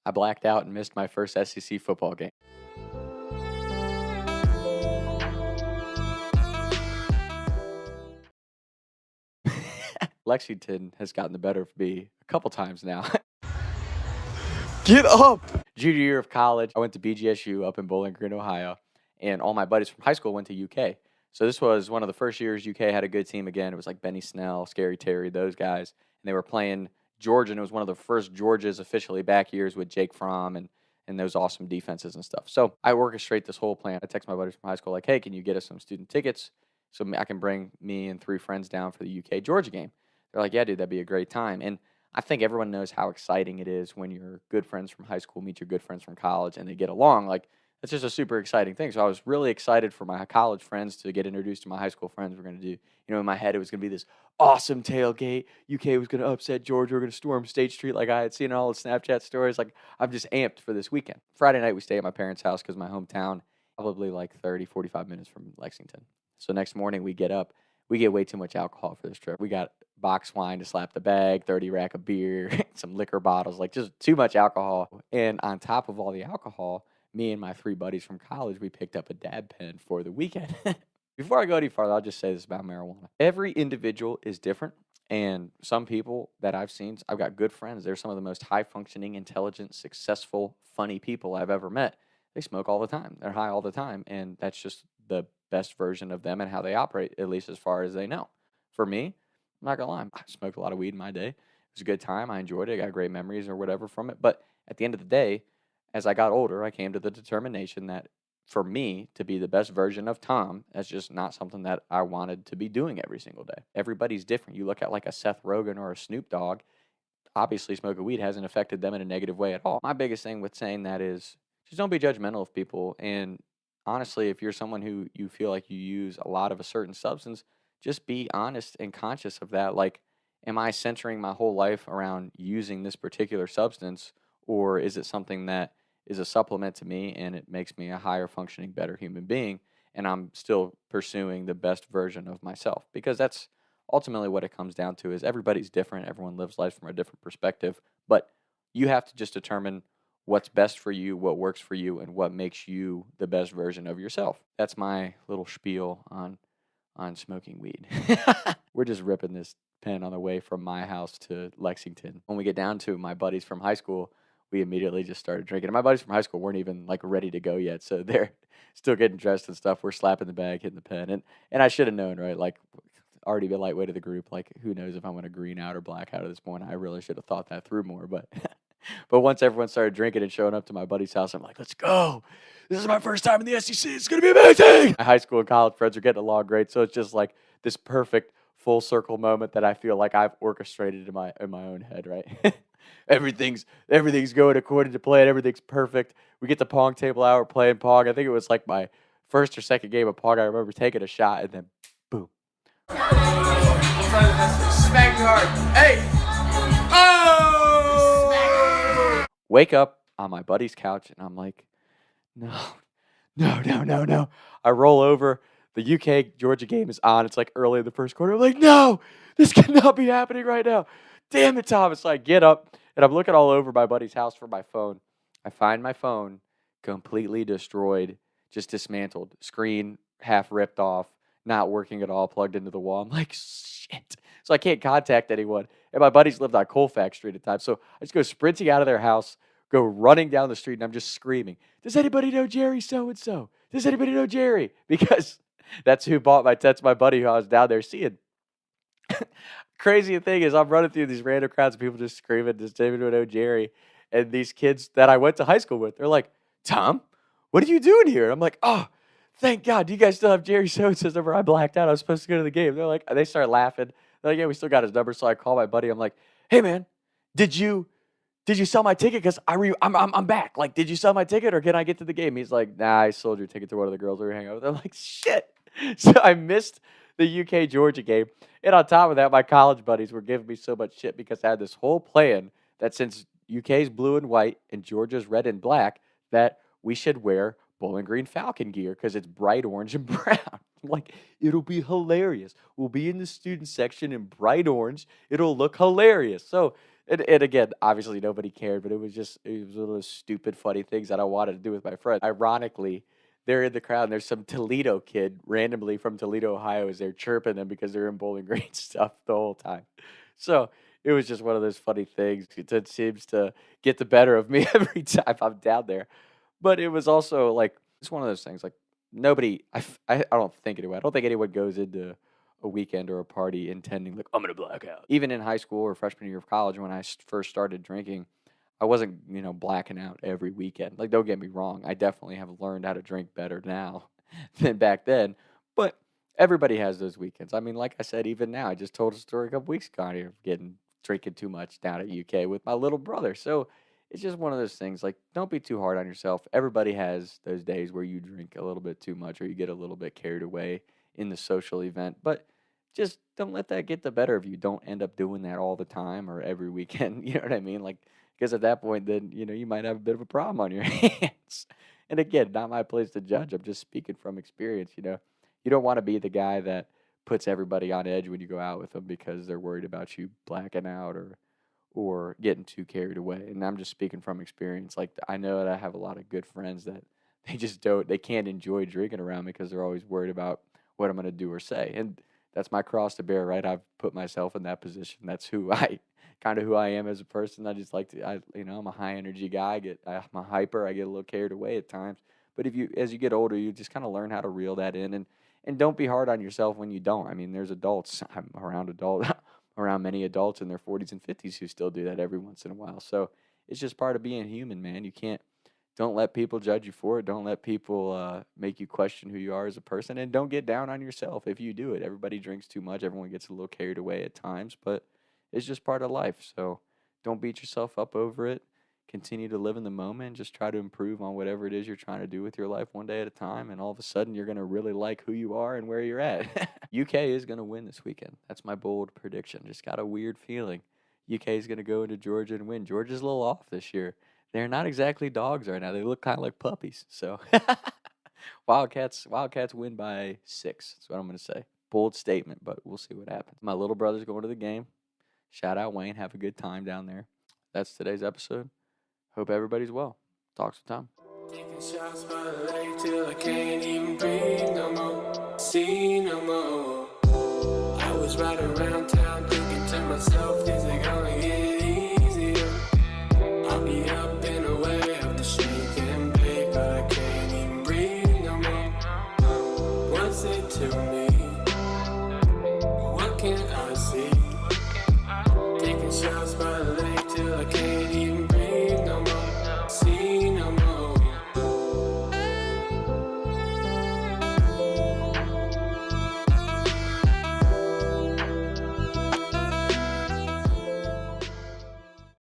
I blacked out and missed my first SEC football game. Lexington has gotten the better of me a couple times now. Get up! Junior year of college, I went to BGSU up in Bowling Green, Ohio, and all my buddies from high school went to UK. So this was one of the first years UK had a good team again. It was like Benny Snell, Scary Terry, those guys, and they were playing Georgia, and it was one of the first Georgia's officially back years with Jake Fromm and those awesome defenses and stuff. So I orchestrate this whole plan. I text my buddies from high school like, "Hey, can you get us some student tickets so I can bring me and 3 friends down for the UK Georgia game?" They're like, "Yeah, dude, that'd be a great time." And I think everyone knows how exciting it is when your good friends from high school meet your good friends from college and they get along. Like, it's just a super exciting thing. So I was really excited for my college friends to get introduced to my high school friends. We're going to do, in my head, it was going to be this awesome tailgate. UK was going to upset Georgia. We're going to storm State Street like I had seen in all the Snapchat stories. Like, I'm just amped for this weekend. Friday night, we stay at my parents' house because my hometown, probably like 30, 45 minutes from Lexington. So next morning, we get up. We get way too much alcohol for this trip. We got box wine to slap the bag, 30 rack of beer, some liquor bottles, like just too much alcohol. And on top of all the alcohol, me and my 3 buddies from college, we picked up a dab pen for the weekend. Before I go any farther, I'll just say this about marijuana. Every individual is different. And some people that I've seen, I've got good friends. They're some of the most high functioning, intelligent, successful, funny people I've ever met. They smoke all the time. They're high all the time. And that's just the best version of them and how they operate, at least as far as they know. For me, I'm not gonna lie, I smoked a lot of weed in my day. It was a good time. I enjoyed it. I got great memories or whatever from it. But at the end of the day, as I got older, I came to the determination that for me to be the best version of Tom, that's just not something that I wanted to be doing every single day. Everybody's different. You look at like a Seth Rogen or a Snoop Dogg, obviously smoking weed hasn't affected them in a negative way at all. My biggest thing with saying that is just don't be judgmental of people. And honestly, if you're someone who you feel like you use a lot of a certain substance, just be honest and conscious of that. Like, am I centering my whole life around using this particular substance, or is it something that is a supplement to me and it makes me a higher functioning, better human being? And I'm still pursuing the best version of myself, because that's ultimately what it comes down to is everybody's different. Everyone lives life from a different perspective, but you have to just determine what's best for you, what works for you, and what makes you the best version of yourself. That's my little spiel on smoking weed. We're just ripping this pen on the way from my house to Lexington. When we get down to my buddies from high school, we immediately just started drinking. And my buddies from high school weren't even like ready to go yet, so they're still getting dressed and stuff. We're slapping the bag, hitting the pen, and I should have known, right? Like, already be a lightweight of the group. Like, who knows if I'm going to green out or black out at this point? I really should have thought that through more, but but once everyone started drinking and showing up to my buddy's house, I'm like, let's go. This is my first time in the SEC. It's going to be amazing. My high school and college friends are getting along great. So it's just like this perfect full circle moment that I feel like I've orchestrated in my own head, right? everything's going according to plan. Everything's perfect. We get the pong table out. We're playing pong. I think it was like my first or second game of pong. I remember taking a shot and then boom. Smack me hard. Hey! Oh! Wake up on my buddy's couch and I'm like, no. I roll over. The UK Georgia game is on. It's like early in the first quarter. I'm like, no, this cannot be happening right now. Damn it, Thomas. So I get up and I'm looking all over my buddy's house for my phone. I find my phone completely destroyed, just dismantled, screen half ripped off, not working at all, plugged into the wall. I'm like, shit. So I can't contact anyone. And my buddies lived on Colfax Street at the time. So I just go sprinting out of their house, go running down the street, and I'm just screaming, does anybody know Jerry so-and-so? Does anybody know Jerry? Because that's who that's my buddy who I was down there seeing. Crazy thing is I'm running through these random crowds of people just screaming, does anybody know Jerry? And these kids that I went to high school with, they're like, Tom, what are you doing here? And I'm like, oh, thank God. Do you guys still have Jerry so-and-so's number? I blacked out. I was supposed to go to the game. They're like, they start laughing. They're like, yeah, we still got his number. So I call my buddy. I'm like, hey, man, did you sell my ticket? Because I'm back. Like, did you sell my ticket or can I get to the game? He's like, nah, I sold your ticket to one of the girls we were hanging out with. I'm like, shit. So I missed the UK Georgia game. And on top of that, my college buddies were giving me so much shit because I had this whole plan that since UK's blue and white and Georgia's red and black, that we should wear Bowling Green Falcon gear because it's bright orange and brown. I'm like, it'll be hilarious. We'll be in the student section in bright orange. It'll look hilarious. So And again, obviously nobody cared, but it was one of those stupid, funny things that I wanted to do with my friends. Ironically, they're in the crowd and there's some Toledo kid randomly from Toledo, Ohio, is there chirping them because they're in Bowling Green stuff the whole time. So it was just one of those funny things. It seems to get the better of me every time I'm down there. But it was also like, it's one of those things like nobody, I don't think anyway, I don't think anyone goes into a weekend or a party intending like, I'm going to black out. Even in high school or freshman year of college when I first started drinking, I wasn't, blacking out every weekend. Like, don't get me wrong. I definitely have learned how to drink better now than back then. But everybody has those weekends. I mean, like I said, even now, I just told a story a couple weeks ago out here of drinking too much down at UK with my little brother. So it's just one of those things. Like, don't be too hard on yourself. Everybody has those days where you drink a little bit too much or you get a little bit carried away in the social event. But just don't let that get the better of you. Don't end up doing that all the time or every weekend. You know what I mean? Like, because at that point, then, you might have a bit of a problem on your hands. And again, not my place to judge. I'm just speaking from experience. You don't want to be the guy that puts everybody on edge when you go out with them because they're worried about you blacking out or getting too carried away. And I'm just speaking from experience. Like, I know that I have a lot of good friends that they can't enjoy drinking around me because they're always worried about what I'm going to do or say. And that's my cross to bear, right? I've put myself in that position. That's who I am as a person. I just like to, I'm a high energy guy. I'm a hyper. I get a little carried away at times. But as you get older, you just kind of learn how to reel that in, and don't be hard on yourself when you don't. I mean, there's adults. I'm around many adults in their 40s and 50s who still do that every once in a while. So it's just part of being human, man. Don't let people judge you for it. Don't let people make you question who you are as a person. And don't get down on yourself if you do it. Everybody drinks too much. Everyone gets a little carried away at times, but it's just part of life. So don't beat yourself up over it. Continue to live in the moment. Just try to improve on whatever it is you're trying to do with your life one day at a time. And all of a sudden, you're going to really like who you are and where you're at. UK is going to win this weekend. That's my bold prediction. Just got a weird feeling. UK is going to go into Georgia and win. Georgia's a little off this year. They're not exactly dogs right now. They look kind of like puppies. So Wildcats win by 6. That's what I'm going to say. Bold statement, but we'll see what happens. My little brother's going to the game. Shout out Wayne. Have a good time down there. That's today's episode. Hope everybody's well. Talk some time. Taking shots by the lake till I can't even breathe no more. See no more. I was riding around town thinking to myself, is it gonna